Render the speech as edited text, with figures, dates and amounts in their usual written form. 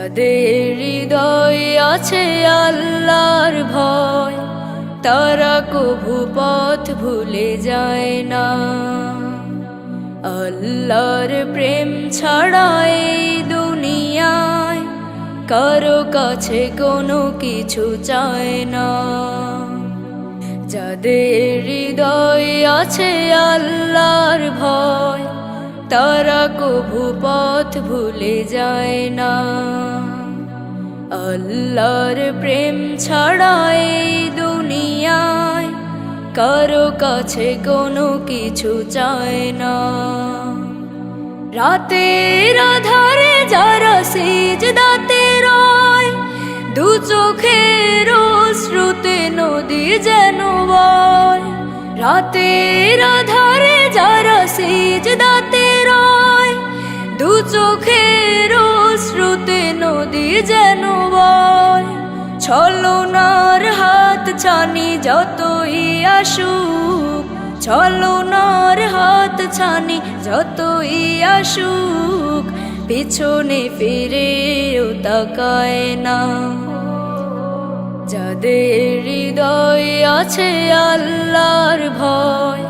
যাদের হৃদয়ে আছে আল্লাহর ভয়, তারা কভু পথ ভুলে যায় না। আল্লাহর প্রেম ছাড়া এই দুনিয়ায় কারো কাছে কোনো কিছু চায় না। যাদের হৃদয়ে আছে আল্লাহর ভয়, তারা কভু পথ ভুলে যায় না। আল্লাহর প্রেম ছাড়া এই দুনিয়ায় কারো কাছে কোনো কিছু চায় না। রাতের আধারে যারা সিজদাতে রয়, দু চোখের অশ্রুতে নদী যেন বয়। রাতের আধারে যারা সিজদাতে রয়, দু চোখের অশ্রুতে নদী যেন বয়। ছলনার হাত ছানি যতই আসুক, ছলনার হাত ছানি যতই আসুক, পিছনে ফিরেও তাকায় না। যাদের হৃদয়ে আছে আল্লাহর ভয়,